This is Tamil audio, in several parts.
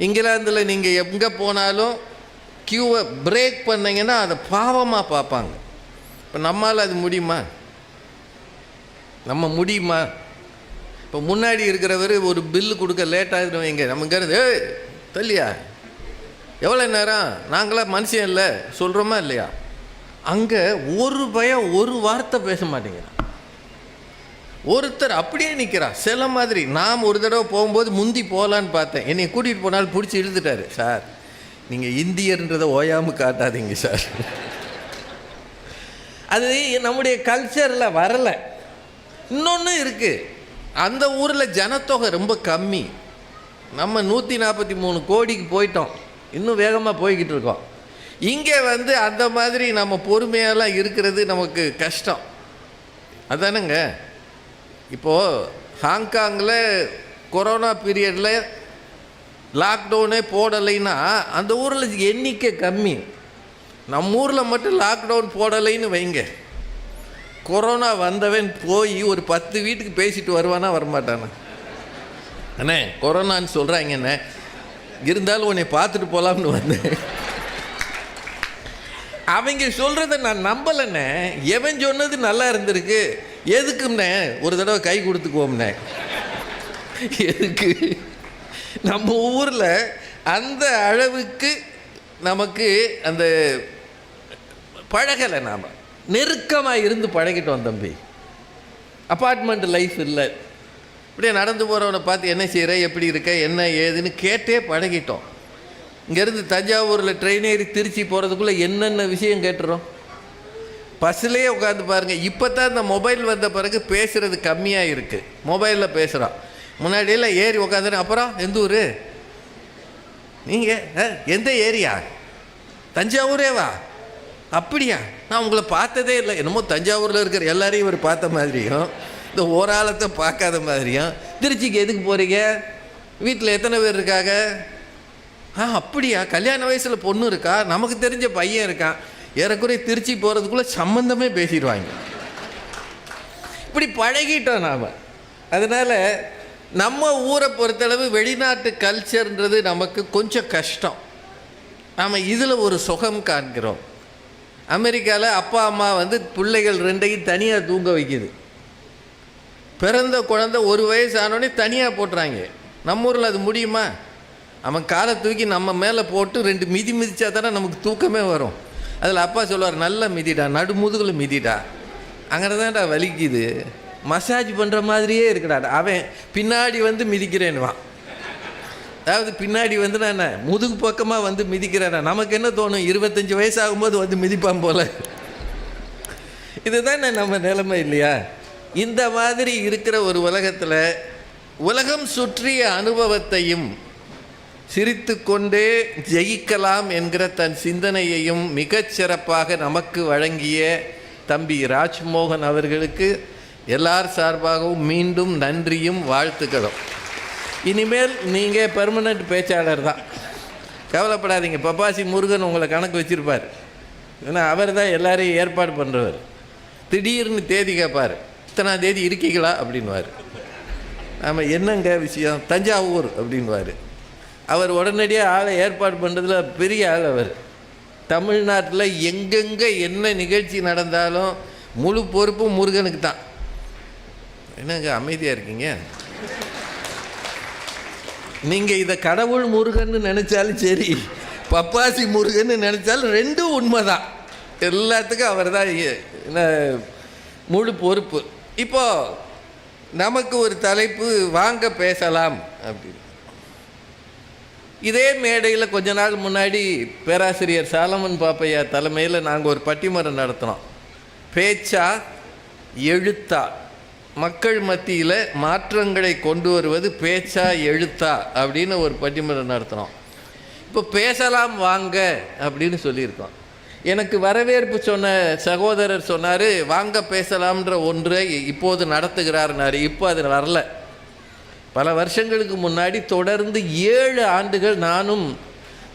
இங்கிலாந்தில் நீங்கள் எங்கே போனாலும் க்யூவை பிரேக் பண்ணிங்கன்னா அதை பாவமாக பார்ப்பாங்க. இப்போ நம்மால் அது முடியுமா? நம்ம முடியுமா? இப்போ முன்னாடி இருக்கிறவர் ஒரு பில்லு கொடுக்க லேட் ஆகிடும் வைங்க, நமக்கு தெரியலையா எவ்வளோ நேரம், நாங்களாம் மனுஷன் இல்லை சொல்கிறோமா இல்லையா? அங்கே ஒரு பயம், ஒரு வார்த்தை பேச மாட்டேங்கிறான். ஒருத்தர் அப்படியே நிற்கிறா சில மாதிரி. நாம் ஒரு தடவை போகும்போது முந்தி போகலான்னு பார்த்தேன், என்னை கூட்டிகிட்டு போனாலும் பிடிச்சி இழுத்துட்டாரு. சார் நீங்கள் இந்தியர்ன்றதை ஓயாமல் காட்டாதீங்க சார். அது நம்முடைய கல்ச்சரில் வரலை. இன்னொன்று இருக்குது, அந்த ஊரில் ஜனத்தொகை ரொம்ப கம்மி. நம்ம 143 கோடிக்கு போயிட்டோம், இன்னும் வேகமாக போய்கிட்டு இருக்கோம். இங்கே அந்த மாதிரி நம்ம பொறுமையெல்லாம் இருக்கிறது நமக்கு கஷ்டம். அதானுங்க. இப்போது ஹாங்காங்கில் கொரோனா பீரியடில் லாக்டவுனே போடலைன்னா அந்த ஊரில் எண்ணிக்கை கம்மி. நம்ம ஊரில் மட்டும் லாக்டவுன் போடலைன்னு வைங்க, கொரோனா வந்தவன் போய் ஒரு 10 வீட்டுக்கு பேசிட்டு வருவானா வரமாட்டானா? அண்ணே கொரோனான்னு சொல்கிறாங்கண்ணே, இருந்தாலும் உன்னை பார்த்துட்டு போகலாம்னு வந்தேன். அவங்க சொல்கிறத நான் நம்பலைண்ணே. எவன் சொன்னது நல்லா இருந்திருக்கு, எதுக்கும்ண்ணே ஒரு தடவை கை கொடுத்துக்குவோம்ண்ணே. எதுக்கு? நம்ம ஊரில் அந்த அளவுக்கு நமக்கு அந்த பழகலை. நாம் நெருக்கமாக இருந்து பழகிட்டோம் தம்பி. அப்பார்ட்மெண்ட் லைஃப் இல்லை. இப்படியே நடந்து போகிறவனை பார்த்து என்ன செய்கிற, எப்படி இருக்க, என்ன ஏதுன்னு கேட்டே பழகிட்டோம். இங்கேருந்து தஞ்சாவூரில் ட்ரெயின் ஏறி திருச்சி போகிறதுக்குள்ளே என்னென்ன விஷயம் கேட்டுறோம். பஸ்ஸிலே உட்காந்து பாருங்கள். இப்போ தான் இந்த மொபைல் வந்த பிறகு பேசுகிறது கம்மியாக இருக்குது. மொபைலில் பேசுகிறான். முன்னாடியெல்லாம் ஏறி உட்காந்துன்னு அப்புறம் எந்த ஊர் நீங்கள், எந்த ஏரியா, தஞ்சாவூரே வா, அப்படியா, நான் உங்களை பார்த்ததே இல்லை. என்னமோ தஞ்சாவூரில் இருக்கிற எல்லாரையும் இவர் பார்த்த மாதிரியும் இந்த ஓராளத்தை பார்க்காத மாதிரியும். திருச்சிக்கு எதுக்கு போகிறீங்க, வீட்டில் எத்தனை பேர் இருக்காங்க, அப்படியா, கல்யாண வயசில் பொண்ணு இருக்கா, நமக்கு தெரிஞ்ச பையன் இருக்கான். ஏறக்குறைய திருச்சி போகிறதுக்குள்ளே சம்மந்தமே பேசிடுவாங்க. இப்படி பழகிட்டோம் நாம். அதனால் நம்ம ஊரை பொறுத்தளவு வெளிநாட்டு கல்ச்சர்ன்றது நமக்கு கொஞ்சம் கஷ்டம். நாம் இதில் ஒரு சுகம் காண்கிறோம். அமெரிக்காவில் அப்பா அம்மா பிள்ளைகள் 2ஐயும் தனியாக தூங்க வைக்கிது. பிறந்த குழந்தை 1 வயசு ஆனோடனே தனியாக போட்டுறாங்க. நம்ம ஊரில் அது முடியுமா? அவன் காலை தூக்கி நம்ம மேலே போட்டு 2 மிதி மிதித்தா தானே நமக்கு தூக்கமே வரும். அதில் அப்பா சொல்லுவார், நல்லா மிதிடா, நடுமுதுகில் மிதிடா, அங்கே தான்டா வலிக்குது, மசாஜ் பண்ணுற மாதிரியே இருக்குடா. அவன் பின்னாடி மிதிக்கிறேன்னுவான். அதாவது பின்னாடி நான் முதுகு பக்கமாக மிதிக்கிறேன். நமக்கு என்ன தோணும், 25 வயசு ஆகும்போது மிதிப்பான் போல். இதுதான் நம்ம நிலைமை இல்லையா? இந்த மாதிரி இருக்கிற ஒரு உலகத்தில் உலகம் சுற்றிய அனுபவத்தையும் சிரித்து கொண்டே ஜெயிக்கலாம் என்கிற தன் சிந்தனையையும் மிகச்சிறப்பாக நமக்கு வழங்கிய தம்பி ராஜ்மோகன் அவர்களுக்கு எல்லார் சார்பாகவும் மீண்டும் நன்றியும் வாழ்த்துக்களும். இனிமேல் நீங்கள் பெர்மனண்ட் பேச்சாளர் தான், கவலைப்படாதீங்க. பப்பாசி முருகன் உங்களை கணக்கு வச்சுருப்பார். ஏன்னா அவர் தான் எல்லாரையும் ஏற்பாடு பண்ணுறவர். திடீர்னு தேதி கேட்பார், இத்தனாம் தேதி இருக்கீங்களா அப்படின்வார். ஆமாம், என்னங்க விஷயம், தஞ்சாவூர் அப்படின்வார். அவர் உடனடியாக ஆளை ஏற்பாடு பண்ணுறதுல பெரிய ஆள். அவர் தமிழ்நாட்டில் எங்கெங்கே என்ன நிகழ்ச்சி நடந்தாலும் முழு பொறுப்பும் முருகனுக்கு தான். என்னங்க அமைதியாக இருக்கீங்க? நீங்கள் இதை கடவுள் முருகன்னு நினச்சாலும் சரி, பப்பாசி முருகன்னு நினச்சாலும் ரெண்டும் உண்மை தான். எல்லாத்துக்கும் அவர் தான் என்ன முழு பொறுப்பு. இப்போது நமக்கு ஒரு தலைப்பு, வாங்க பேசலாம் அப்படின்னு. இதே மேடையில் கொஞ்ச நாள் முன்னாடி பேராசிரியர் சாலமன் பாப்பையா தலைமையில் நாங்கள் ஒரு பட்டிமன்றம் நடத்தினோம். பேச்சா எழுத்தா, மக்கள் மத்தியில் மாற்றங்களை கொண்டு வருவது பேச்சா எழுத்தா அப்படின்னு ஒரு பட்டிமன்றம் நடத்தினோம். இப்போ பேசலாம் வாங்க அப்படின்னு சொல்லியிருக்கோம். எனக்கு வரவேற்பு சொன்ன சகோதரர் சொன்னார், வாங்க பேசலாம்ன்ற ஒன்றை இப்போது நடத்துகிறார்னாரு. இப்போ அது வரல. பல வருஷங்களுக்கு முன்னாடி தொடர்ந்து 7 ஆண்டுகள் நானும்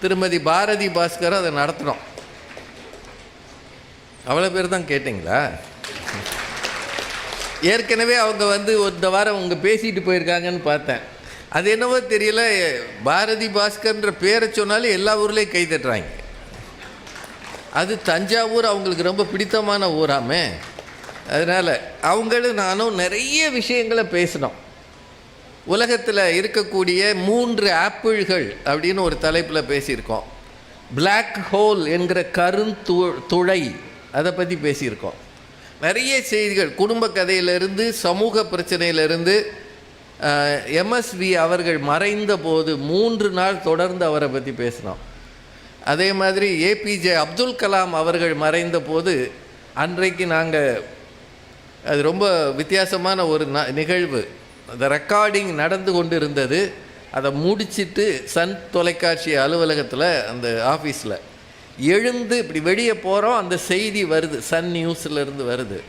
திருமதி பாரதி பாஸ்கரும் அதை நடத்தினோம். அவ்வளோ பேர் தான் கேட்டிங்களா? ஏற்கனவே அவங்க இந்த வாரம் அவங்க பேசிட்டு போயிருக்காங்கன்னு பார்த்தேன். அது என்னவோ தெரியல, பாரதி பாஸ்கர்ன்ற பேரை சொன்னாலும் எல்லா ஊர்லேயும் கை தட்டுறாங்க. அது தஞ்சாவூர் அவங்களுக்கு ரொம்ப பிடித்தமான ஊராமே. அதனால் அவங்களும் நானும் நிறைய விஷயங்களை பேசினோம். உலகத்தில் இருக்கக்கூடிய 3 ஆப்பிள்கள் அப்படின்னு ஒரு தலைப்பில் பேசியிருக்கோம். பிளாக் ஹோல் என்கிற துளை, அதை பற்றி பேசியிருக்கோம். நிறைய செய்திகள், குடும்ப கதையிலிருந்து சமூக பிரச்சனையிலிருந்து. எம்எஸ்வி அவர்கள் மறைந்த போது 3 நாள் தொடர்ந்து அவரை பற்றி பேசினோம். அதே மாதிரி ஏபிஜே அப்துல் கலாம் அவர்கள் மறைந்த போது அன்றைக்கு நாங்கள், அது ரொம்ப வித்தியாசமான ஒரு நிகழ்வு, அந்த ரெக்கார்டிங் நடந்து கொண்டு இருந்தது. அதை முடிச்சுட்டு சன் தொலைக்காட்சி அலுவலகத்தில் அந்த ஆஃபீஸில் எழுந்து இப்படி வெளியே போகிறோம். அந்த செய்தி வருது, சன் நியூஸிலேருந்து வருது.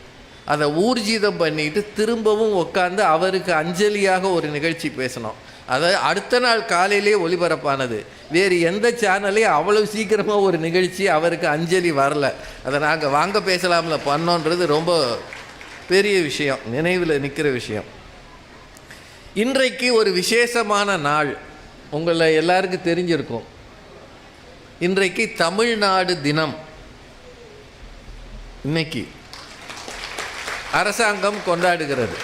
அதை ஊர்ஜிதம் பண்ணிட்டு திரும்பவும் உட்காந்து அவருக்கு அஞ்சலியாக ஒரு நிகழ்ச்சி பேசினோம். அதை அடுத்த நாள் காலையிலே ஒளிபரப்பானது. வேறு எந்த சேனலையும் அவ்வளோ சீக்கிரமாக ஒரு நிகழ்ச்சி அவருக்கு அஞ்சலி வரல. அதை நாங்கள் வாங்க பேசலாம்ல பண்ணோன்றது ரொம்ப பெரிய விஷயம், நினைவில் நிற்கிற விஷயம். இன்றைக்கு ஒரு விசேஷமான நாள், உங்களை எல்லாருக்கும் தெரிஞ்சிருக்கும். இன்றைக்கு தமிழ்நாடு தினம். இன்னைக்கு அரசாங்கம் கொண்டாடுகிறது.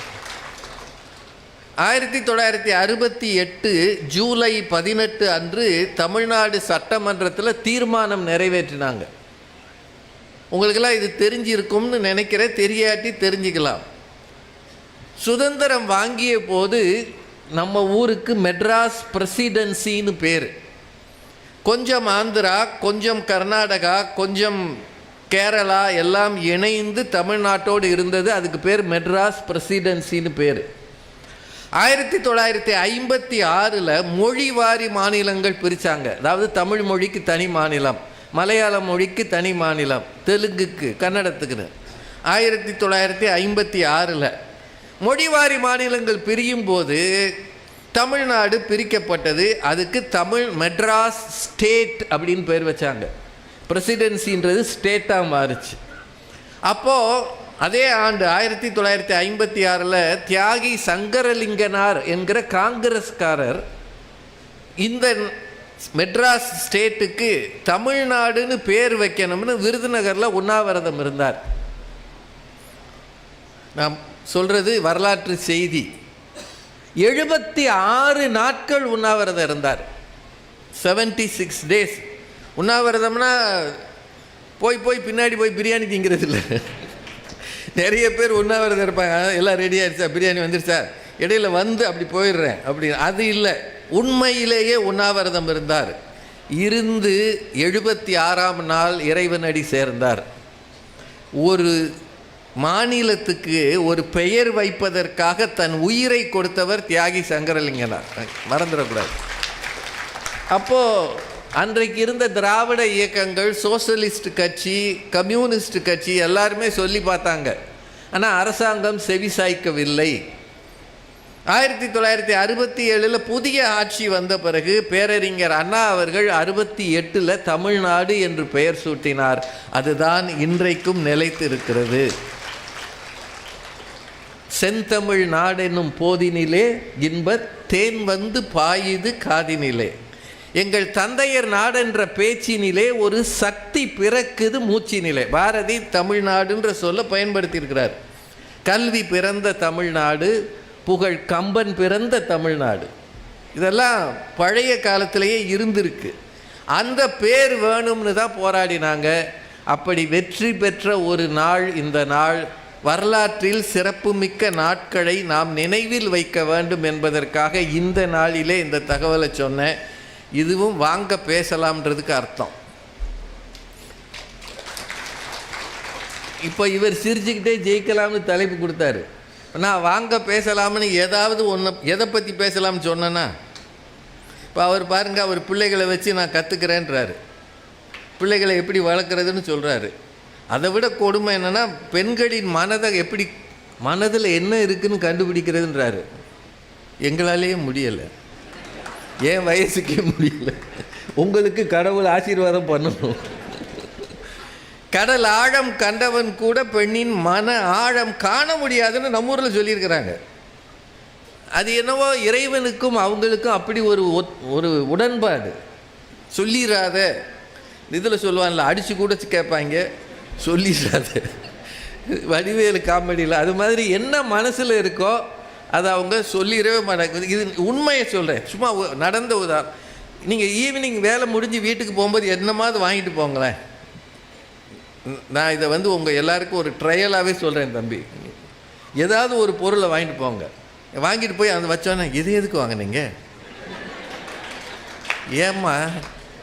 1968 ஜூலை 18 அன்று தமிழ்நாடு சட்டமன்றத்தில் தீர்மானம் நிறைவேற்றினாங்க. உங்களுக்கெல்லாம் இது தெரிஞ்சிருக்கும்னு நினைக்கிறேன், தெரியாட்டி தெரிஞ்சுக்கலாம். சுதந்திரம் வாங்கிய போது நம்ம ஊருக்கு மெட்ராஸ் பிரசிடென்சின்னு பேர். கொஞ்சம் ஆந்திரா, கொஞ்சம் கர்நாடகா, கொஞ்சம் கேரளா எல்லாம் இணைந்து தமிழ்நாட்டோடு இருந்தது. அதுக்கு பேர் மெட்ராஸ் பிரசிடென்சின்னு பேர். 1956 மொழிவாரி மாநிலங்கள் பிரித்தாங்க. அதாவது தமிழ் மொழிக்கு தனி மாநிலம், மலையாள மொழிக்கு தனி மாநிலம், தெலுங்குக்கு, கன்னடத்துக்குன்னு. 1956 மொழிவாரி மாநிலங்கள் பிரியும் போது தமிழ்நாடு பிரிக்கப்பட்டது. அதுக்கு மெட்ராஸ் ஸ்டேட் அப்படின்னு பேர் வச்சாங்க. பிரசிடென்சின்றது ஸ்டேட்டாக மாறுச்சு. அப்போது அதே ஆண்டு 1956 தியாகி சங்கரலிங்கனார் என்கிற காங்கிரஸ்காரர் இந்த மெட்ராஸ் ஸ்டேட்டுக்கு தமிழ்நாடுன்னு பேர் வைக்கணும்னு விருதுநகரில் உண்ணாவிரதம் இருந்தார். நாம் சொல்கிறது வரலாற்று செய்தி. 76 நாட்கள் உண்ணாவிரதம் இருந்தார். 76 days உண்ணாவிரதம்னா போய் பின்னாடி போய் பிரியாணி திங்கிறது இல்லை. நிறைய பேர் உண்ணாவிரதம் இருப்பாங்க, எல்லாம் ரெடி ஆகிடுச்சா, பிரியாணி வந்துடுச்சா, இடையில வந்து அப்படி போயிடுறேன் அப்படி. அது இல்லை, உண்மையிலேயே உண்ணாவிரதம் இருந்தார். இருந்து 76ஆம் நாள் இறைவனடி சேர்ந்தார். ஒரு மாநிலத்துக்கு ஒரு பெயர் வைப்பதற்காக தன் உயிரை கொடுத்தவர் தியாகி சங்கரலிங்கனார், மறந்துடக்கூடாது. அப்போது அன்றைக்கு இருந்த திராவிட இயக்கங்கள், சோசலிஸ்ட் கட்சி, கம்யூனிஸ்ட் கட்சி எல்லாருமே சொல்லி பார்த்தாங்க. ஆனால் அரசாங்கம் செவிசாய்க்கவில்லை. 1967 புதிய ஆட்சி வந்த பிறகு பேரறிஞர் அண்ணா அவர்கள் 68 தமிழ்நாடு என்று பெயர் சூட்டினார். அதுதான் இன்றைக்கும் நிலைத்திருக்கிறது. செந்தமிழ் நாடென்னும் போதினிலே இன்பத் தேன் வந்து பாயுது காதினிலே. எங்கள் தந்தையர் நாடென்ற பேச்சினிலே ஒரு சக்தி பிறக்குது மூச்சினிலே. பாரதி தமிழ்நாடுன்ற சொல்ல பயன்படுத்தியிருக்கிறார். கல்வி பிறந்த தமிழ்நாடு, புகழ் கம்பன் பிறந்த தமிழ்நாடு, இதெல்லாம் பழைய காலத்திலேயே இருந்திருக்கு. அந்த பேர் வேணும்னு தான் போராடினாங்க. அப்படி வெற்றி பெற்ற ஒரு நாள் இந்த நாள். வரலாற்றில் சிறப்புமிக்க நாட்களை நாம் நினைவில் வைக்க வேண்டும் என்பதற்காக இந்த நாளிலே இந்த தகவலை சொன்னேன். இதுவும் வாங்க பேசலாம்ன்றதுக்கு அர்த்தம். இப்போ இவர் சிரிச்சுக்கிட்டே ஜெயிக்கலாம்னு தலைப்பு கொடுத்தாரு. நான் வாங்க பேசலாம்னு ஏதாவது ஒன்று எதை பற்றி பேசலாம்னு சொன்னேன்னா, இப்போ அவர் பாருங்கள், அவர் பிள்ளைகளை வச்சு நான் கற்றுக்கிறேன்றாரு. பிள்ளைகளை எப்படி வளர்க்குறதுன்னு சொல்கிறாரு. அதை விட கொடுமை என்னென்னா, பெண்களின் மனதை எப்படி, மனதில் என்ன இருக்குதுன்னு கண்டுபிடிக்கிறதுன்றாரு. எங்களாலேயே முடியலை, என் வயசுக்கே முடியல. உங்களுக்கு கடவுள் ஆசீர்வாதம் பண்ணணும். கடல் ஆழம் கண்டவன் கூட பெண்ணின் மன ஆழம் காண முடியாதுன்னு நம்ம ஊரில் சொல்லியிருக்கிறாங்க. அது என்னவோ இறைவனுக்கும் அவங்களுக்கும் அப்படி ஒரு உடன்பாடு. சொல்லிடாத, இதில் சொல்லுவான்ல, அடித்து கூட கேட்பாங்க, சொல்லிடாத. வடிவேலு காமெடியில் அது மாதிரி என்ன மனசில் இருக்கோ அதை அவங்க சொல்லிடவே மாட்டாங்க. இது உண்மையை சொல்கிறேன், சும்மா நடந்த உதாரணம். நீங்கள் ஈவினிங் வேலை முடிஞ்சு வீட்டுக்கு போகும்போது என்னமாவது வாங்கிட்டு போங்களேன். நான் இதை உங்கள் எல்லாருக்கும் ஒரு ட்ரையலாகவே சொல்கிறேன் தம்பி. ஏதாவது ஒரு பொருளை வாங்கிட்டு போங்க. வாங்கிட்டு போய் அதை வச்சோன்னே இது எதுக்கு வாங்கினீங்க, ஏம்மா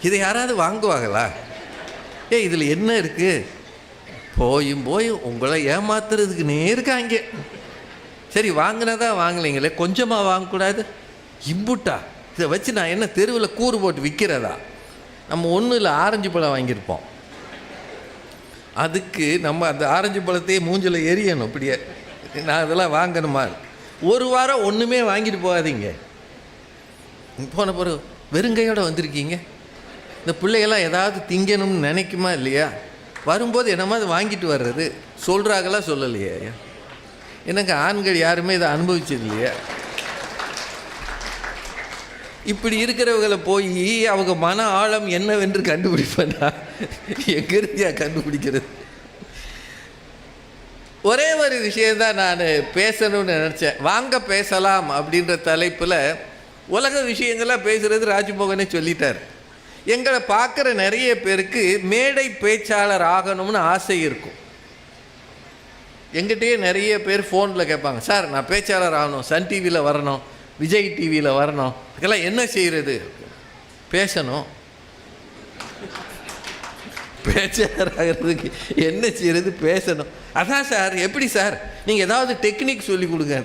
இதை யாராவது வாங்குவாங்களா, இதில் என்ன இருக்குது, போய் உங்களை ஏமாத்துறதுக்குன்னே இருக்காங்க. சரி வாங்கினதா வாங்கலைங்களே, கொஞ்சமாக வாங்கக்கூடாது, இம்புட்டா இதை வச்சு நான் என்ன தெருவில் கூறு போட்டு விற்கிறதா? நம்ம ஒன்றும் இல்லை, ஆரஞ்சு பழம் வாங்கியிருப்போம், அதுக்கு நம்ம அந்த ஆரஞ்சு பழத்தையே மூஞ்சில் எரியணும். இப்படியே நான் அதெல்லாம் வாங்கணுமா? ஒரு வாரம் ஒன்றுமே வாங்கிட்டு போகாதீங்க. போன பிறகு வெறுங்கையோடு வந்திருக்கீங்க. இந்த பிள்ளைகள்லாம் ஏதாவது திங்கணும்னு நினைக்குமா இல்லையா? வரும்போது என்னமாதிரி வாங்கிட்டு வர்றது சொல்கிறாங்களா சொல்லலையா? எனக்கு ஆண்கள் யாருமே இதை அனுபவிச்சது இல்லையா? இப்படி இருக்கிறவங்களை போய் அவங்க மன ஆழம் என்னவென்று கண்டுபிடிப்பேன்னா எங்கிருந்தியா கண்டுபிடிக்கிறது? ஒரே ஒரு விஷயந்தான் நான் பேசணும்னு நினச்சேன். வாங்க பேசலாம் அப்படின்ற தலைப்பில் உலக விஷயங்கள்லாம் பேசுகிறது ராஜ்மோகனே சொல்லிட்டார். எங்களை பார்க்குற நிறைய பேருக்கு மேடை பேச்சாளர் ஆகணும்னு ஆசை இருக்கும். எங்கிட்டயே நிறைய பேர் ஃபோனில் கேட்பாங்க, சார் நான் பேச்சாளர் ஆகணும், சன் டிவியில் வரணும், விஜய் டிவியில் வரணும், இதுக்கெல்லாம் என்ன செய்கிறது? பேசணும். பேச்சாளர் ஆகிறதுக்கு என்ன செய்கிறது? பேசணும். அதான் சார். எப்படி சார்? நீங்கள் ஏதாவது டெக்னிக் சொல்லி கொடுங்க.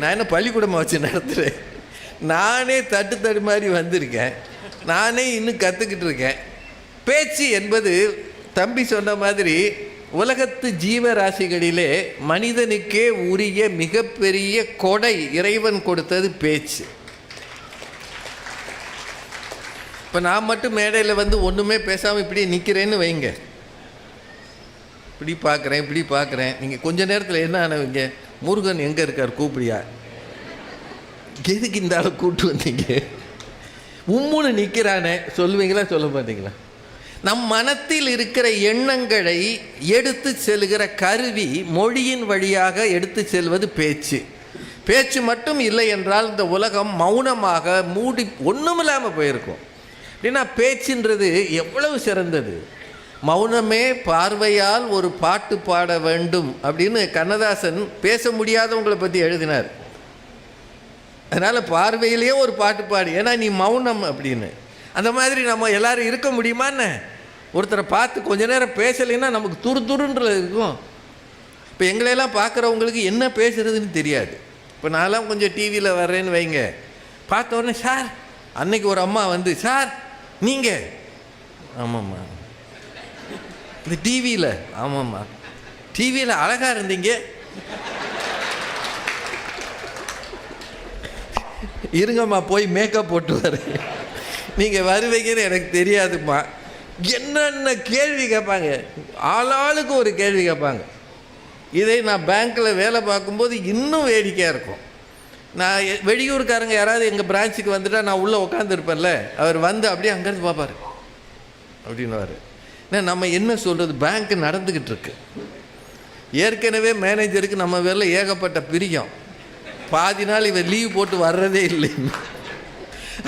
நான் என்ன பள்ளிக்கூடமாக வச்சு நடத்துகிறேன்? நானே தட்டு மாதிரி வந்திருக்கேன், நானே இன்னும் கற்றுக்கிட்டு இருக்கேன். பேச்சு என்பது தம்பி சொன்ன மாதிரி உலகத்து ஜீவராசிகளிலே மனிதனுக்கே உரிய மிகப்பெரிய கொடை இறைவன் கொடுத்தது பேச்சு. இப்போ நான் மட்டும் மேடையில் ஒன்றுமே பேசாமல் இப்படி நிற்கிறேன்னு வைங்க, இப்படி பார்க்குறேன். நீங்கள் கொஞ்ச நேரத்தில் என்ன ஆனவங்க, முருகன் எங்கே இருக்கார் கூப்பிடியா, எதுக்கு இந்த ஆளை கூப்பிட்டு வந்தீங்க, உம்முன்னு நிற்கிறானே சொல்லுவீங்களா சொல்ல மாட்டீங்களா? நம் மனத்தில் இருக்கிற எண்ணங்களை எடுத்து செல்கிற கருவி மொழியின் வழியாக எடுத்து செல்வது பேச்சு. பேச்சு மட்டும் இல்லை என்றால் இந்த உலகம் மௌனமாக மூடி ஒன்றுமில்லாமல் போயிருக்கும். அப்படின்னா பேச்சுன்றது எவ்வளவு சிறந்தது. மௌனமே பார்வையால் ஒரு பாட்டு பாட வேண்டும் அப்படின்னு கண்ணதாசன் பேச முடியாதவங்களை பற்றி எழுதினார். அதனால் பார்வையிலேயே ஒரு பாட்டு பாடு, ஏன்னா நீ மௌனம் அப்படின்னு. அந்த மாதிரி நம்ம எல்லோரும் இருக்க முடியுமான்னு? ஒருத்தரை பார்த்து கொஞ்ச நேரம் பேசலைன்னா நமக்கு துருன்றது இருக்கும். இப்போ எங்களையெல்லாம் பார்க்குறவங்களுக்கு என்ன பேசுகிறதுன்னு தெரியாது. இப்போ நான்லாம் கொஞ்சம் டிவியில் வர்றேன்னு வைங்க, பார்த்த உடனே சார், அன்னைக்கு ஒரு அம்மா சார் நீங்கள், ஆமாம்மா இந்த டிவியில், ஆமாம்மா டிவியில் அழகாக இருந்தீங்க, இருங்கம்மா போய் மேக்கப் போட்டு வரேன், நீங்கள் வருவீங்கன்னு எனக்கு தெரியாதும்மா. என்னென்ன கேள்வி கேட்பாங்க, ஆளாளுக்கு ஒரு கேள்வி கேட்பாங்க. இதை நான் பேங்க்கில் வேலை பார்க்கும்போது இன்னும் வேடிக்கையாக இருக்கும். நான் வெளியூருக்காரங்க யாராவது எங்கள் பிரான்ச்சுக்கு வந்துட்டால் நான் உள்ளே உட்காந்துருப்பேன்ல, அவர் அப்படியே அங்கேருந்து பார்ப்பார் அப்படின்னுவார். நம்ம என்ன சொல்கிறது, பேங்க்கு நடந்துக்கிட்டு இருக்கு, ஏற்கனவே மேனேஜருக்கு நம்ம வேலை ஏகப்பட்ட பிரியம், பாதி நாள் இவர் லீவ் போட்டு வர்றதே இல்லைன்னு.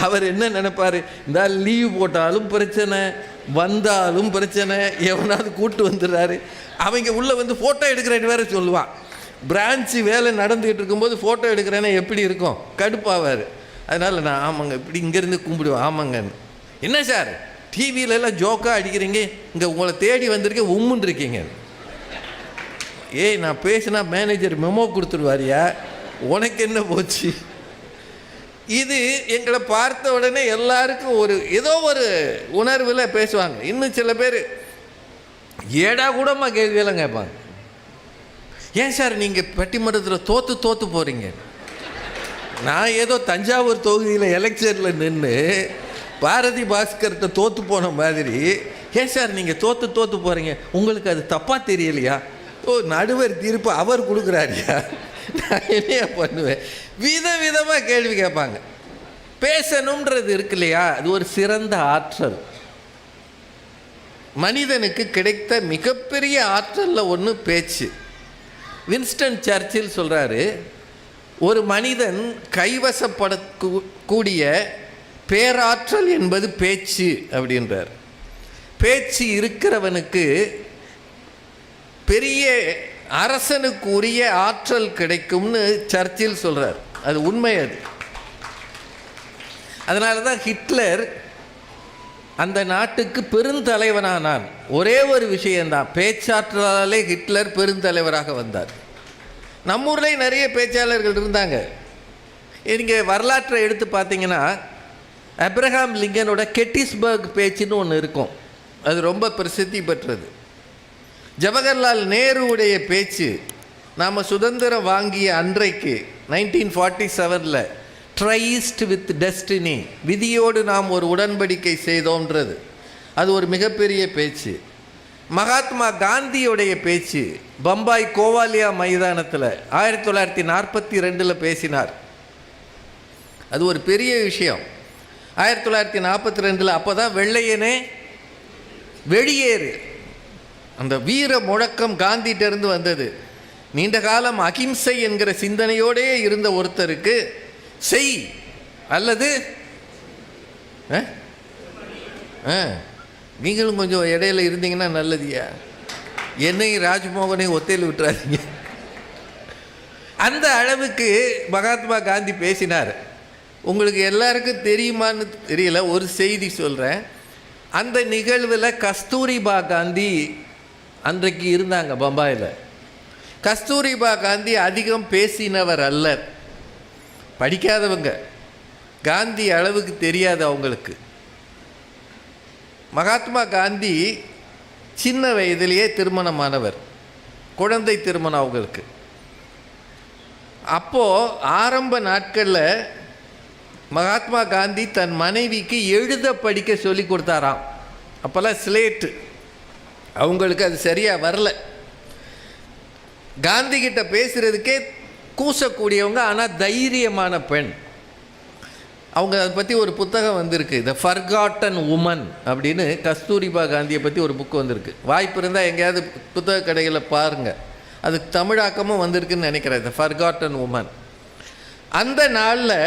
அவர் என்ன நினைப்பார், இந்த லீவ் போட்டாலும் பிரச்சனை, வந்தாலும் பிரச்சனை, எவனாவது கூப்பிட்டு வந்துடுறாரு. அவங்க உள்ளே ஃபோட்டோ எடுக்கிறேன்னு வேறு சொல்லுவான். பிரான்ச்சு வேலை நடந்துக்கிட்டு இருக்கும்போது ஃபோட்டோ எடுக்கிறேன்னா எப்படி இருக்கும், கடுப்பாவார். அதனால் நான் ஆமாங்க இப்படி இங்கேருந்து கும்பிடுவேன், ஆமாங்கன்னு. என்ன சார் டிவியிலலாம் ஜோக்காக அடிக்கிறீங்க, இங்கே உங்களை தேடி வந்திருக்கேன் உம்முன்னு இருக்கீங்க. நான் பேசினா மேனேஜர் மெமோ கொடுத்துருவாரியா, உனக்கு என்ன போச்சு? இது எங்களை பார்த்த உடனே எல்லாருக்கும் ஏதோ ஒரு உணர்வில் பேசுவாங்க. இன்னும் சில பேர் ஏடா கூடமாக கேள்வியெல்லாம் கேட்பாங்க. ஏன் சார் நீங்கள் பட்டிமன்றத்தில் தோற்று போகிறீங்க? நான் ஏதோ தஞ்சாவூர் தொகுதியில் எலெக்ஷனில் நின்று பாரதி பாஸ்கர்கிட்ட தோற்று போன மாதிரி, ஏன் சார் நீங்கள் தோற்று போகிறீங்க, உங்களுக்கு அது தப்பாக தெரியலையா? நடுவர் தீர்ப்பு அவர் கொடுக்குறாரியா? நான் என்னையா பண்ணுவேன்? விதவிதமாக கேள்வி கேட்பாங்க. பேசணுன்றது இருக்கு இல்லையா, அது ஒரு சிறந்த ஆற்றல். மனிதனுக்கு கிடைத்த மிகப்பெரிய ஆற்றலில் ஒன்று பேச்சு. வின்ஸ்டன் சர்ச்சில் சொல்கிறாரு, ஒரு மனிதன் கைவசப்படக்கூடிய பேராற்றல் என்பது பேச்சு அப்படின்றார். பேச்சு இருக்கிறவனுக்கு பெரிய அரசனுக்கு உரிய ஆற்றல் கிடைக்கும்னு சர்ச்சில் சொல்கிறார். அது உண்மை. அது அதனால தான் ஹிட்லர் அந்த நாட்டுக்கு பெருந்தலைவனானான். ஒரே ஒரு விஷயந்தான், பேச்சாற்றலாலே ஹிட்லர் பெருந்தலைவராக வந்தார். நம்ம ஊர்லேயும் நிறைய பேச்சாளர்கள் இருந்தாங்க. நீங்கள் வரலாற்றை எடுத்து பார்த்தீங்கன்னா, அப்ரஹாம் லிங்கனோட கெட்டிஸ்பர்க் பேச்சுன்னு ஒன்று இருக்கும், அது ரொம்ப பிரசித்தி பெற்றது. ஜவஹர்லால் நேருவுடைய பேச்சு, நாம் சுதந்திரம் வாங்கிய அன்றைக்கு 1947 ட்ரைஸ்ட் வித் டெஸ்டினி, விதியோடு நாம் ஒரு உடன்படிக்கை செய்தோன்றது, அது ஒரு மிகப்பெரிய பேச்சு. மகாத்மா காந்தியுடைய பேச்சு பம்பாய் கோவாலியா மைதானத்தில் 1942 பேசினார். அது ஒரு பெரிய விஷயம். 1942 அப்போ தான் வெள்ளையனே வெளியேறு, அந்த வீர முழக்கம் காந்திகிட்டேருந்து வந்தது. நீண்ட காலம் அகிம்சை என்கிற சிந்தனையோடே இருந்த ஒருத்தருக்கு செய் அல்லது நீங்களும் கொஞ்சம் இடையில இருந்தீங்கன்னா நல்லதுயா, என்னையும் ராஜ்மோகனையும் ஒத்தையில் விட்டுறாதீங்க. அந்த அளவுக்கு மகாத்மா காந்தி பேசினார். உங்களுக்கு எல்லாருக்கும் தெரியுமான்னு தெரியல, ஒரு செய்தி சொல்கிறேன். அந்த நிகழ்வில் கஸ்தூரிபா காந்தி அன்றைக்கு இருந்தாங்க பம்பாயில். கஸ்தூரிபா காந்தி அதிகம் பேசினவர் அல்ல, படிக்காதவங்க, காந்தி அளவுக்கு தெரியாது அவங்களுக்கு. மகாத்மா காந்தி சின்ன வயதிலேயே திருமணமானவர், குழந்தை திருமணம் அவங்களுக்கு. அப்போது ஆரம்ப நாட்களில் மகாத்மா காந்தி தன் மனைவிக்கு எழுத படிக்க சொல்லி கொடுத்தாராம். அப்போல்லாம் ஸ்லேட்டு, அவங்களுக்கு அது சரியாக வரல. காந்தி கிட்ட பேசுகிறதுக்கே கூசக்கூடியவங்க, ஆனால் தைரியமான பெண் அவங்க. அதை பற்றி ஒரு புத்தகம் வந்திருக்கு, த ஃபர்காட்டன் உமன் அப்படின்னு. கஸ்தூரிபா காந்தியை பற்றி ஒரு புக்கு வந்திருக்கு. வாய்ப்பு இருந்தால் எங்கேயாவது புத்தக கடைகளில் பாருங்கள், அதுக்கு தமிழாக்கமும் வந்திருக்குன்னு நினைக்கிறேன், த ஃபர்காட்டன் உமன். அந்த நாளில்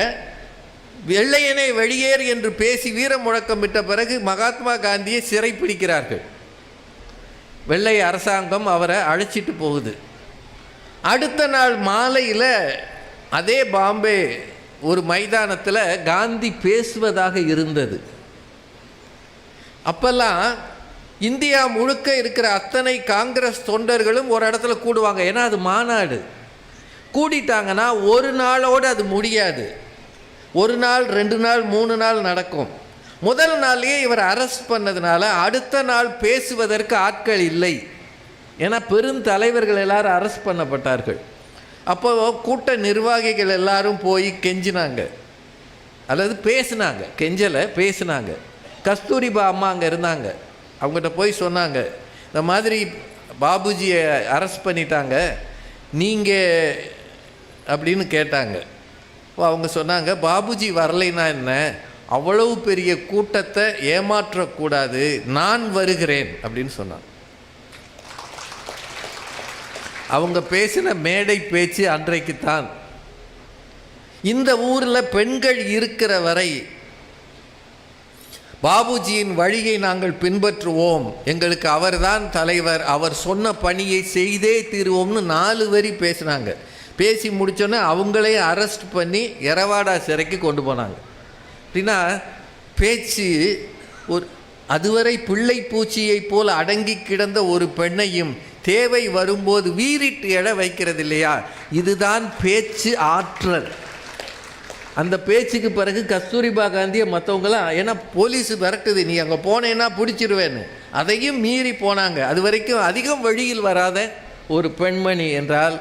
வெள்ளையனை வெளியேறு என்று பேசி வீர முழக்கம் விட்ட பிறகு மகாத்மா காந்தியை சிறை பிடிக்கிறார்கள். வெள்ளை அரசாங்கம் அவரை அழைச்சிட்டு போகுது. அடுத்த நாள் மாலையில் அதே பாம்பே ஒரு மைதானத்தில் காந்தி பேசுவதாக இருந்தது. அப்போல்லாம் இந்தியா முழுக்க இருக்கிற அத்தனை காங்கிரஸ் தொண்டர்களும் ஒரு இடத்துல கூடுவாங்க. ஏன்னா அது மாநாடு. கூடிட்டாங்கன்னா ஒரு நாளோடு அது முடியாது. ஒரு நாள், 2 நாள், 3 நாள் நடக்கும். முதல் நாள்லேயே இவர் அரெஸ்ட் பண்ணதுனால அடுத்த நாள் பேசுவதற்கு ஆட்கள் இல்லை. ஏன்னா பெருந்தலைவர்கள் எல்லாரும் அரெஸ்ட் பண்ணப்பட்டார்கள். அப்போது கூட்ட நிர்வாகிகள் எல்லாரும் போய் கெஞ்சினாங்க, அல்லது பேசினாங்க, கெஞ்சலை பேசினாங்க. கஸ்தூரிபா அம்மா அங்கே இருந்தாங்க, அவங்ககிட்ட போய் சொன்னாங்க, இந்த மாதிரி பாபுஜியை அரெஸ்ட் பண்ணிட்டாங்க, நீங்கள் அப்படின்னு கேட்டாங்க. அவங்க சொன்னாங்க, பாபுஜி வரலைன்னா என்ன, அவ்வளவு பெரிய கூட்டத்தை ஏமாற்றக்கூடாது, நான் வருகிறேன் அப்படின்னு சொன்னாங்க. அவங்க பேசின மேடை பேச்சு அன்றைக்குத்தான். இந்த ஊரில் பெண்கள் இருக்கிற வரை பாபுஜியின் வழியை நாங்கள் பின்பற்றுவோம், எங்களுக்கு அவர்தான் தலைவர், அவர் சொன்ன பணியை செய்தே தீருவோம்னு 4 வரி பேசினாங்க. பேசி முடித்தோன்னே அவங்களே அரெஸ்ட் பண்ணி எரவாடா சிறைக்கு கொண்டு போனாங்க. அப்படின்னா பேச்சு ஒரு அதுவரை பிள்ளை பூச்சியை போல் அடங்கி கிடந்த ஒரு பெண்ணையும் தேவை வரும்போது வீறிட்டு எழ வைக்கிறது இல்லையா, இதுதான் பேச்சு ஆற்றல். அந்த பேச்சுக்கு பிறகு கஸ்தூரிபா காந்தியை மற்றவங்களாம், ஏன்னா போலீஸு விரட்டுது, நீ அங்கே போனேன்னா பிடிச்சிருவேன்னு, அதையும் மீறி போனாங்க. அது வரைக்கும் அதிகம் வழியில் வராத ஒரு பெண்மணி என்றால்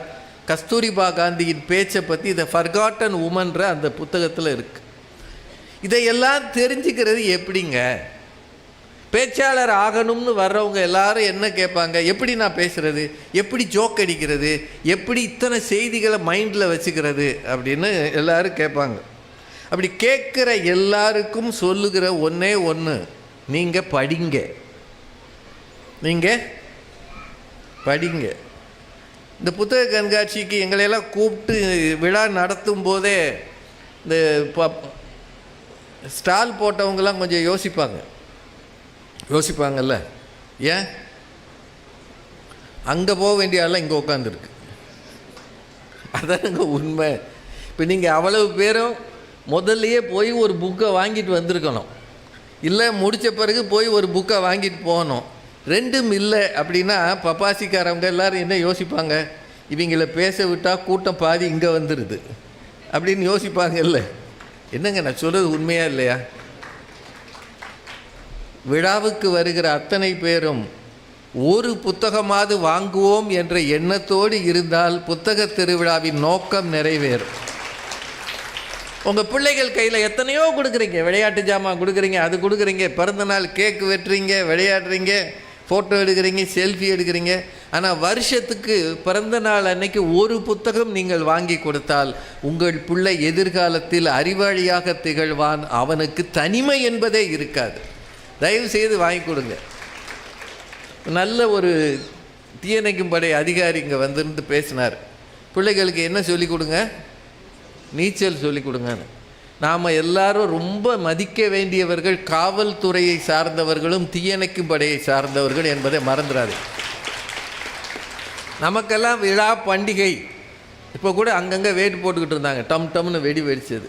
கஸ்தூரிபா காந்தியின் பேச்சை பற்றி த ஃபர்காட்டன் உமன்ற அந்த புத்தகத்தில் இருக்குது. இதையெல்லாம் தெரிஞ்சுக்கிறது எப்படிங்க? பேச்சாளர் ஆகணும்னு வர்றவங்க எல்லாரும் என்ன கேட்பாங்க, எப்படி நான் பேசுகிறது, எப்படி ஜோக் அடிக்கிறது, எப்படி இத்தனை செய்திகளை மைண்டில் வச்சுக்கிறது அப்படின்னு எல்லாரும் கேட்பாங்க. அப்படி கேட்குற எல்லாருக்கும் சொல்லுகிற ஒன்றே ஒன்று, நீங்கள் படிங்க, நீங்கள் படிங்க. இந்த புத்தக கண்காட்சிக்கு எங்களையெல்லாம் கூப்பிட்டு விழா நடத்தும் போதே இந்த ஸ்டால் போட்டவங்கெல்லாம் கொஞ்சம் யோசிப்பாங்கல்ல, ஏன் அங்கே போக வேண்டிய ஆளெலாம் இங்கே உட்காந்துருக்கு. அதானுங்க உண்மை. இப்போ நீங்கள் அவ்வளவு பேரும் முதல்லையே போய் ஒரு புக்கை வாங்கிட்டு வந்திருக்கணும், இல்லை முடித்த பிறகு போய் ஒரு புக்கை வாங்கிட்டு போகணும். ரெண்டும் இல்லை அப்படின்னா பப்பாசிக்காரவங்க எல்லோரும் என்ன யோசிப்பாங்க, இவங்களை பேச விட்டால் கூட்டம் பாதி இங்கே வந்துடுது அப்படின்னு யோசிப்பாங்க. இல்லை என்னங்க நான் சொல்கிறது உண்மையா இல்லையா? விழாவுக்கு வருகிற அத்தனை பேரும் ஒரு புத்தகமாவது வாங்குவோம் என்ற எண்ணத்தோடு இருந்தால் புத்தக திருவிழாவின் நோக்கம் நிறைவேறும். உங்கள் பிள்ளைகள் கையில் எத்தனையோ கொடுக்குறீங்க, விளையாட்டு ஜாமான் கொடுக்குறீங்க, அது கொடுக்குறீங்க, பிறந்தநாள் கேக்கு வெட்டுறீங்க, விளையாடுறீங்க, ஃபோட்டோ எடுக்கிறீங்க, செல்ஃபி எடுக்கிறீங்க. ஆனால் வருஷத்துக்கு பிறந்த நாள் அன்னைக்கு ஒரு புத்தகம் நீங்கள் வாங்கி கொடுத்தால் உங்கள் பிள்ளை எதிர்காலத்தில் அறிவாளியாக திகழ்வான். அவனுக்கு தனிமை என்பதே இருக்காது. தயவு செய்து வாங்கி கொடுங்க. நல்ல ஒரு தீயணைக்கும் படை அதிகாரி இங்கே வந்துருந்து பேசினார். பிள்ளைகளுக்கு என்ன சொல்லிக் கொடுங்க, நீச்சல் சொல்லிக் கொடுங்கன்னு. நாம் எல்லாரும் ரொம்ப மதிக்க வேண்டியவர்கள் காவல்துறையை சார்ந்தவர்களும் தீயணைக்கும் படையை சார்ந்தவர்கள் என்பதை மறந்துடாது. நமக்கெல்லாம் விழா பண்டிகை. இப்போ கூட அங்கங்கே வேட்டு போட்டுக்கிட்டு இருந்தாங்க, டம் டம்னு வெடி வெடிச்சது.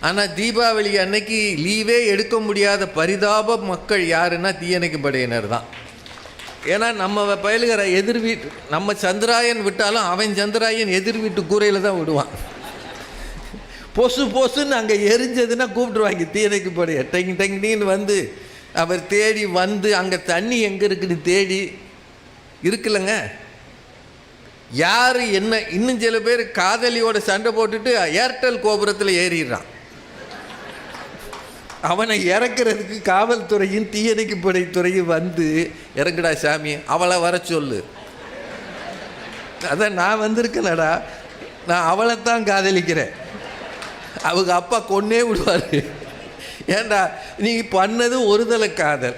ஆனால் தீபாவளி அன்னைக்கு லீவே எடுக்க முடியாத பரிதாப மக்கள் யாருன்னா தீயணைக்கும் படையினர் தான். ஏன்னா நம்ம பயிலுகிற எதிர் வீட்டு, நம்ம சந்திராயன் விட்டாலும் அவன் சந்திராயன் எதிர் வீட்டு கூரையில் தான் விடுவான். பொசுன்னு அங்கே எரிஞ்சதுன்னா கூப்பிட்டுருவாங்க தீயணைக்கும் படையை. டங்கின்னு வந்து அவர் தேடி வந்து அங்கே தண்ணி எங்கே இருக்குன்னு தேடி இருக்குல்லங்க. யார் என்ன, இன்னும் சில பேர் காதலியோட சண்டை போட்டுட்டு ஏர்டெல் கோபுரத்தில் ஏறிடுறான். அவனை இறக்குறதுக்கு காவல்துறையும் தீயணைக்கும் படைத்துறையும் வந்து, இறங்குடா சாமி, அவளை வர சொல்லு. அதான் நான் வந்திருக்கேனடா, நான் அவளைத்தான் காதலிக்கிறேன், அவங்க அப்பா கொன்னே விடுவார். ஏண்டா நீ பண்ணது ஒருதலை காதல்,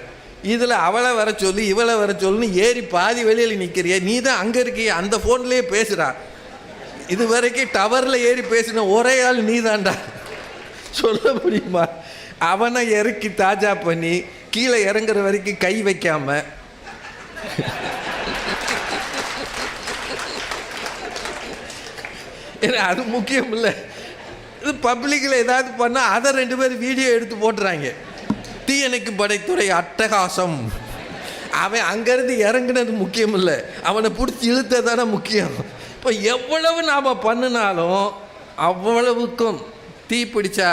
இதில் அவளை வர சொல்லி இவளை வர சொல்லுன்னு ஏறி பாதி வெளியில் நிற்கிறிய. நீ தான் அங்கே இருக்கிய, அந்த ஃபோன்லேயே பேசுகிறா. இது வரைக்கும் டவரில் ஏறி பேசின ஒரே ஆள் நீ தான்டா. சொல்ல முடியுமா? அவனை இறக்கி தாஜா பண்ணி கீழே இறங்குற வரைக்கும் கை வைக்காம, ஏன்னா அது முக்கியம் இல்லை. இது பப்ளிக்கில் ஏதாவது பண்ணால் அதை 2 பேர் வீடியோ எடுத்து போட்டுறாங்க. தீயணைக்கும் படைத்துறை அட்டகாசம். அவன் அங்கேருந்து இறங்குனது முக்கியம் இல்லை, அவனை பிடிச்சி இழுத்ததானே முக்கியம். இப்போ எவ்வளவு நாம் பண்ணினாலும் அவ்வளவுக்கும் தீ பிடிச்சா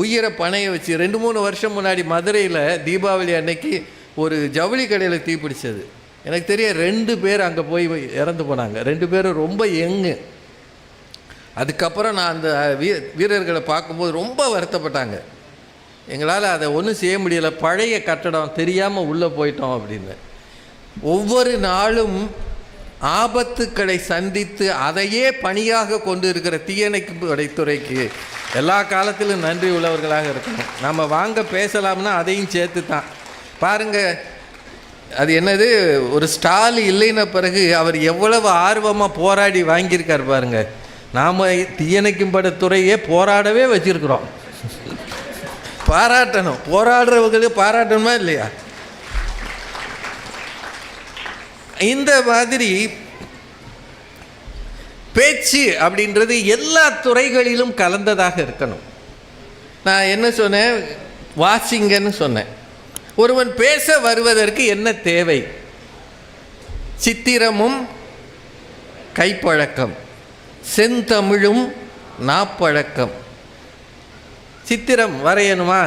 உயிரை பணைய வச்சு. 2-3 வருஷம் முன்னாடி மதுரையில் தீபாவளி அன்னைக்கு ஒரு ஜவுளி கடையில் தீ பிடிச்சது. எனக்கு தெரிய 2 பேர் அங்கே போய் இறந்து போனாங்க. 2 பேரும் ரொம்ப யங்கு. அதுக்கப்புறம் நான் அந்த வீரர்களை பார்க்கும்போது ரொம்ப வருத்தப்பட்டாங்க. எங்களால் அதை ஒன்றும் செய்ய முடியலை, பழைய கட்டடம் தெரியாமல் உள்ளே போயிட்டோம் அப்படின்னு. ஒவ்வொரு நாளும் ஆபத்துக்களை சந்தித்து அதையே பணியாக கொண்டு இருக்கிற தீயணைக்கும் படைத்துறைக்கு எல்லா காலத்திலும் நன்றி உள்ளவர்களாக இருக்கணும். நம்ம வாங்க பேசலாம்னா அதையும் சேர்த்து தான் பாருங்கள். அது என்னது, ஒரு ஸ்டால் இல்லைன்ன பிறகு அவர் எவ்வளவு ஆர்வமாக போராடி வாங்கியிருக்கார் பாருங்கள். நாம் தீயணைக்கும் படைத்துறையே போராடவே வச்சுருக்குறோம். பாராட்டணும், போராடுறவங்களுக்கு பாராட்டணுமா இல்லையா? இந்த மாதிரி பேச்சு அப்படின்றது எல்லா துறைகளிலும் கலந்ததாக இருக்கணும். நான் என்ன சொன்னேன், வாசிங்கன்னு சொன்னேன். ஒருவன் பேச வருவதற்கு என்ன தேவை? சித்திரமும் கைப்பழக்கம், செந்தமிழும் நாப்பழக்கம். சித்திரம் வரையணுமா?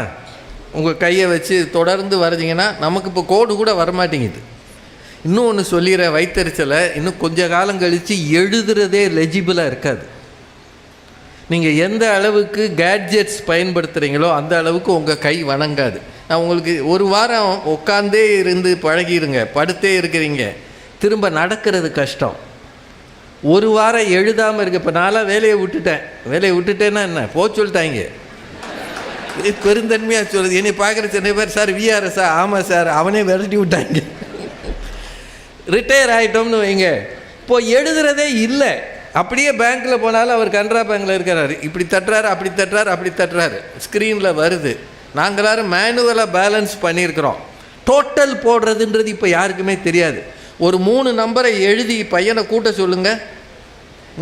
உங்கள் கையை வச்சு தொடர்ந்து வரைஞ்சிங்கன்னா நமக்கு இப்போ கோடு கூட வரமாட்டேங்குது. இன்னும் ஒன்று சொல்லிடுற வைத்தறிச்சலை, இன்னும் கொஞ்ச காலம் கழித்து எழுதுறதே லெஜிபிளாக இருக்காது. நீங்கள் எந்த அளவுக்கு கேட்ஜெட்ஸ் பயன்படுத்துகிறீங்களோ அந்த அளவுக்கு உங்கள் கை வணங்காது. நான் உங்களுக்கு ஒரு வாரம் உட்காந்தே இருந்து பழகிடுங்க, படுத்தே இருக்கிறீங்க, திரும்ப நடக்கிறது கஷ்டம். ஒரு வாரம் எழுதாமல் இருக்க. இப்போ நான்லாம் வேலையை விட்டுட்டேன்னா என்ன சொல்லிட்டாங்க. பெருந்தன்மையாக சொல்லுது. என்னை பார்க்குற சின்ன பேர், சார் விஆர்எஸ்ஸா? ஆமாம் சார். அவனே விரட்டி விட்டாங்க. ரிட்டையர் ஆகிட்டோம்னு வைங்க. இப்போ எழுதுறதே இல்லை. அப்படியே பேங்க்கில் போனாலும் அவர் கனரா பேங்க்கில் இருக்கிறாரு, இப்படி தட்டுறாரு, அப்படி தட்டுறாரு, ஸ்க்ரீனில் வருது. நாங்களாரும் மேனுவலாக பேலன்ஸ் பண்ணியிருக்கிறோம். டோட்டல் போடுறதுன்றது இப்போ யாருக்குமே தெரியாது. ஒரு 3 நம்பரை எழுதி பையனை கூட்ட சொல்லுங்கள்.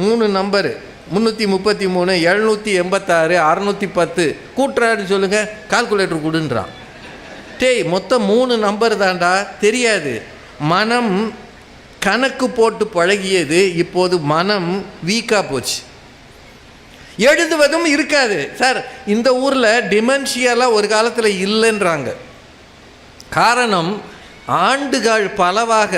3 நம்பரு 333, 786, 610 கூட்டுறாருன்னு சொல்லுங்கள். கால்குலேட்டர் கொடுன்றான். மொத்தம் 3 நம்பர் தாண்டா, தெரியாது. மனம் கணக்கு போட்டு பழகியது, இப்போது மனம் வீக்காக போச்சு. எழுதுவதும் இருக்காது. சார், இந்த ஊரில் டிமென்ஷியெல்லாம் ஒரு காலத்தில் இல்லைன்றாங்க. காரணம், ஆண்டுகள் பலவாக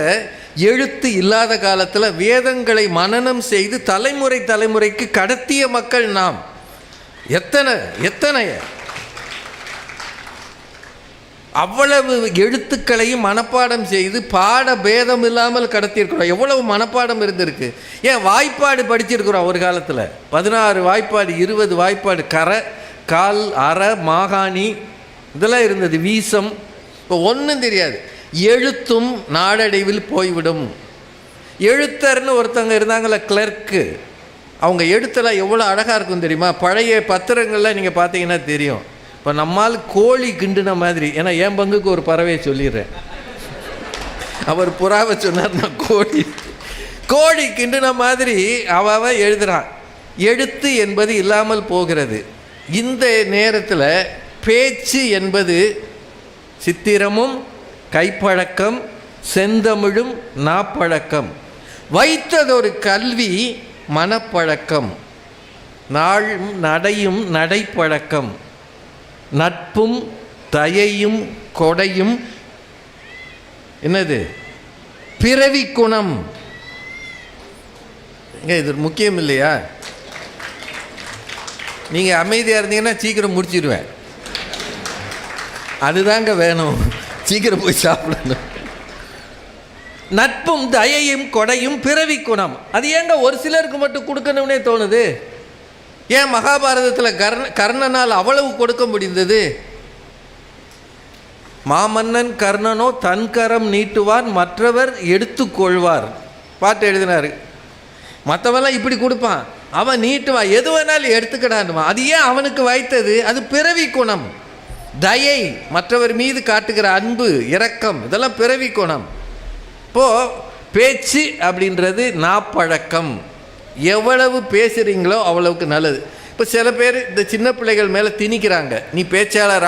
எழுத்து இல்லாத காலத்தில் வேதங்களை மனனம் செய்து தலைமுறைக்கு கடத்திய மக்கள் நாம். எத்தனை அவ்வளவு எழுத்துக்களையும் மனப்பாடம் செய்து பாட பேதம் இல்லாமல் கடத்தியிருக்கிறோம். எவ்வளவு மனப்பாடம் இருந்திருக்கு. ஏன் வாய்ப்பாடு படிச்சிருக்கிறோம் ஒரு காலத்தில். 16 வாய்ப்பாடு, 20 வாய்ப்பாடு, கரை, கால், அரை, மாகாணி இதெல்லாம் இருந்தது. வீசம். இப்போ ஒன்றும் தெரியாது. எழுத்தும் நாளடைவில் போய்விடும். எழுத்தர்னு ஒருத்தவங்க இருந்தாங்கள, கிளர்க்கு. அவங்க எழுத்தெல்லாம் எவ்வளோ அழகாக இருக்கும் தெரியுமா? பழைய பத்திரங்கள்லாம் நீங்கள் பார்த்தீங்கன்னா தெரியும். இப்போ நம்மால் கோழி கிண்டுன மாதிரி, ஏன்னா என் பங்குக்கு ஒரு பறவையை சொல்லிடுறேன். அவர் புறாவை சொன்னார், நான் கோழி கிண்டுன மாதிரி அவ எழுதுகிறான். எழுத்து என்பது இல்லாமல் போகிறது. இந்த நேரத்தில் பேச்சு என்பது சித்திரமும் கைப்பழக்கம், செந்தமிழும் நாப்பழக்கம், வைத்ததொரு கல்வி மனப்பழக்கம், நாளும் நடையும் நடைப்பழக்கம், நட்பும் தயையும் கொடையும் என்னது பிறவி குணம். இது முக்கியம் இல்லையா? நீங்கள் அமைதியாக இருந்தீங்கன்னா சீக்கிரம் முடிச்சிடுவேன். அதுதாங்க வேணும், சீக்கிரம் போய் சாப்பிடணும். நட்பும் தயையும் கொடையும் பிறவி குணம். அது ஏங்க ஒரு சிலருக்கு மட்டும் கொடுக்கணும்னே தோணுது? ஏன் மகாபாரதத்தில் கர்ணனால் அவ்வளவு கொடுக்க முடிந்தது? மாமன்னன் கர்ணனோ தன் கரம் நீட்டுவார், மற்றவர் எடுத்துக்கொள்வார் பாட்டு எழுதினார். மற்றவெல்லாம் இப்படி கொடுப்பான், அவன் நீட்டுவான், எது வேணாலும் எடுத்துக்கிடான்வான். அது ஏன் அவனுக்கு வைத்தது? அது பிறவி குணம். தயை, மற்றவர் மீது காட்டுகிற அன்பு, இரக்கம், இதெல்லாம் பிறவி குணம். இப்போது பேச்சு அப்படின்றது நாப்பழக்கம். எவ்வளவு பேசுகிறீங்களோ அவ்வளவுக்கு நல்லது. இப்போ சில பேர் இந்த சின்ன பிள்ளைகள் மேலே திணிக்கிறாங்க, நீ பேச்சாளர்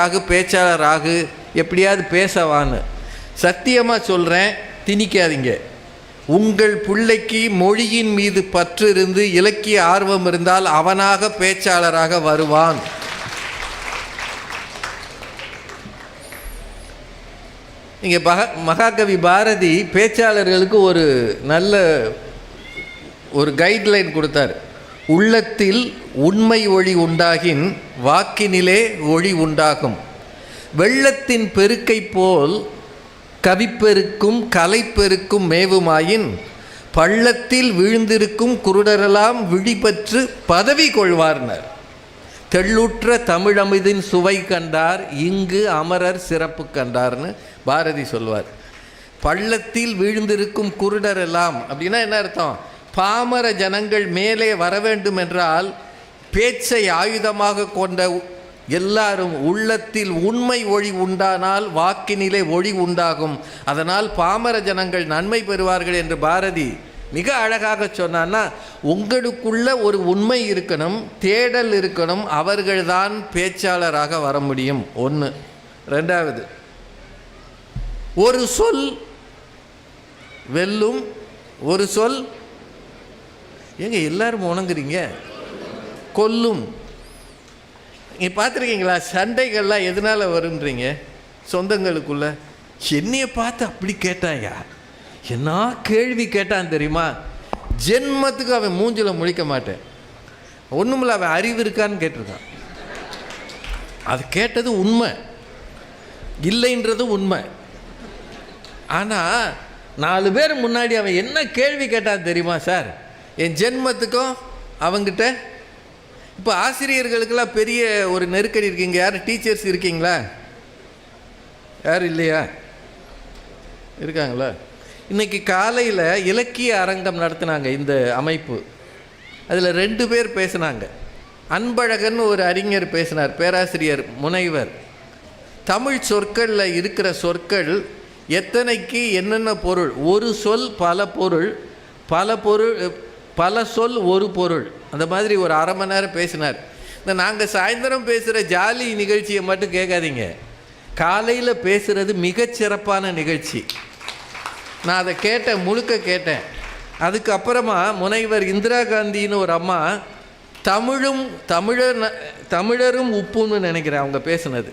ஆகு, எப்படியாவது பேசவான்னு. சத்தியமாக சொல்கிறேன், திணிக்காதீங்க. உங்கள் பிள்ளைக்கு மொழியின் மீது பற்று இருந்து இலக்கிய ஆர்வம் இருந்தால் அவனாக பேச்சாளராக வருவான். இங்கே மகாகவி பாரதி பேச்சாளர்களுக்கு ஒரு நல்ல ஒரு கைட்லைன் கொடுத்தார். உள்ளத்தில் உண்மை ஒளி உண்டாகின் வாக்கினிலே ஒளி உண்டாகும். வெள்ளத்தின் பெருக்கை போல் கவிப்பெருக்கும் கலைப்பெருக்கும் மேவுமாயின் பள்ளத்தில் வீழ்ந்திருக்கும் குருடரெல்லாம் விழிபற்று பதவி கொள்வார்னர். தெள்ளுற்ற தமிழமிதின் சுவை கண்டார், இங்கு அமரர் சிறப்பு கண்டார்னு பாரதி சொல்வார். பள்ளத்தில் வீழ்ந்திருக்கும் குருடரெல்லாம் அப்படின்னா என்ன அர்த்தம்? பாமர ஜனங்கள் மேலே வர வேண்டும் என்றால் பேச்சை ஆயுதமாக கொண்ட எல்லாரும் உள்ளத்தில் உண்மை ஒளி உண்டானால் வாக்கினிலே ஒளி உண்டாகும். அதனால் பாமர ஜனங்கள் நன்மை பெறுவார்கள் என்று பாரதி மிக அழகாக சொன்னான்னா, உங்களுக்குள்ள ஒரு உண்மை இருக்கணும், தேடல் இருக்கணும், அவர்கள்தான் பேச்சாளராக வர முடியும். ஒன்று. ரெண்டாவது, ஒரு சொல் வெல்லும், ஒரு சொல் ஏங்க எல்லாரும் உணங்குறீங்க, கொல்லும். நீங்கள் பார்த்துருக்கீங்களா சண்டைகள்லாம் எதனால் வருன்றீங்க? சொந்தங்களுக்குள்ள என்னையை பார்த்து அப்படி கேட்டாயா, என்ன கேள்வி கேட்டான் தெரியுமா? ஜென்மத்துக்கு அவன் மூஞ்சில் முழிக்க மாட்டேன், ஒன்றுமில்ல அவன் அறிவு இருக்கான்னு கேட்டிருக்கான். அது கேட்டது உண்மை. இல்லைன்றது உண்மை. ஆனால் 4 பேர் முன்னாடி அவன் என்ன கேள்வி கேட்டான் தெரியுமா சார்? என் ஜென்மத்துக்கும் அவங்கிட்ட. இப்போ ஆசிரியர்களுக்கெல்லாம் பெரிய ஒரு நெருக்கடி இருக்கீங்க. யார் டீச்சர்ஸ் இருக்கீங்களா? யாரும் இல்லையா? இருக்காங்களா? இன்றைக்கி காலையில் இலக்கிய அரங்கம் நடத்தினாங்க இந்த அமைப்பு. அதில் 2 பேர் பேசினாங்க. அன்பழகன் ஒரு அறிஞர் பேசினார், பேராசிரியர் முனைவர். தமிழ் சொற்களில் இருக்கிற சொற்கள் எத்தனைக்கு என்னென்ன பொருள், ஒரு சொல் பல பொருள், பல சொல் ஒரு பொருள், அந்த மாதிரி ஒரு அரை மணி நேரம் பேசினார். இந்த நாங்கள் சாயந்தரம் பேசுகிற ஜாலி நிகழ்ச்சியை மட்டும் கேட்காதீங்க, காலையில் பேசுகிறது மிகச்சிறப்பான நிகழ்ச்சி. நான் அதை கேட்டேன், முழுக்க கேட்டேன். அதுக்கப்புறமா முனைவர் இந்திரா காந்தின்னு ஒரு அம்மா தமிழரும் உப்புன்னு நினைக்கிறேன் அவங்க பேசுனது.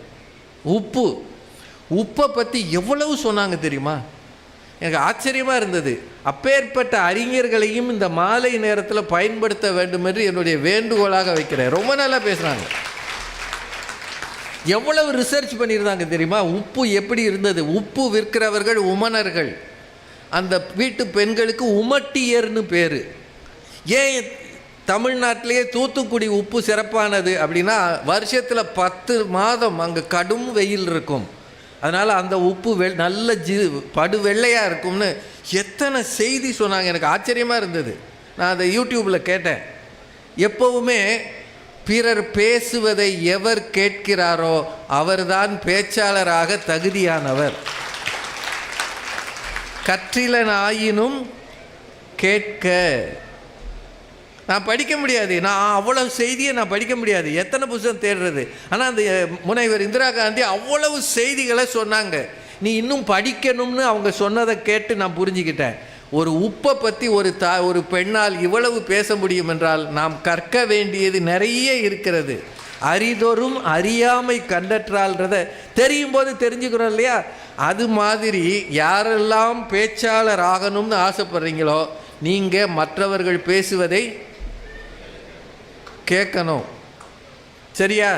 உப்பை பற்றி எவ்வளவு சொன்னாங்க தெரியுமா? எனக்கு ஆச்சரியமாக இருந்தது. அப்பேற்பட்ட அறிஞர்களையும் இந்த மாலை நேரத்தில் பயன்படுத்த வேண்டும் என்று என்னுடைய வேண்டுகோளாக வைக்கிறேன். ரொம்ப நல்லா பேசுகிறாங்க. எவ்வளவு ரிசர்ச் பண்ணியிருந்தாங்க தெரியுமா? உப்பு எப்படி இருந்தது? உப்பு விற்கிறவர்கள் உமனர்கள். அந்த வீட்டு பெண்களுக்கு உமட்டியர்னு பேர். ஏன் தமிழ்நாட்டிலேயே தூத்துக்குடி உப்பு சிறப்பானது அப்படின்னா, வருஷத்தில் 10 மாதம் அங்கே கடும் வெயில் இருக்கும். அதனால் அந்த உப்பு நல்ல படு வெள்ளையாக இருக்கும்னு எத்தனை செய்தி சொன்னாங்க. எனக்கு ஆச்சரியமாக இருந்தது. நான் அதை யூடியூப்பில் கேட்டேன். எப்போவுமே பிறர் பேசுவதை எவர் கேட்கிறாரோ அவர்தான் பேச்சாளராக தகுதியானவர். கற்றிலனாயினும் கேட்க. நான் படிக்க முடியாது, நான் அவ்வளவு செய்தியை நான் படிக்க முடியாது, எத்தனை புத்தகம் தேடுறது. ஆனால் அந்த முனைவர் இந்திரா காந்தி அவ்வளவு செய்திகளை சொன்னாங்க. நீ இன்னும் படிக்கணும்னு அவங்க சொன்னதை கேட்டு நான் புரிஞ்சுக்கிட்டேன். ஒரு உப்பை பற்றி ஒரு பெண்ணால் இவ்வளவு பேச முடியும் என்றால் நாம் கற்க வேண்டியது நிறைய இருக்கிறது. அரிதொரும் அறியாமை கண்டற்றால்ன்றதை தெரியும் போது தெரிஞ்சுக்கிறோம் இல்லையா? அது மாதிரி யாரெல்லாம் பேச்சாளர் ஆகணும்னு ஆசைப்படுறீங்களோ நீங்கள் மற்றவர்கள் பேசுவதை கேட்கணும். சரியா?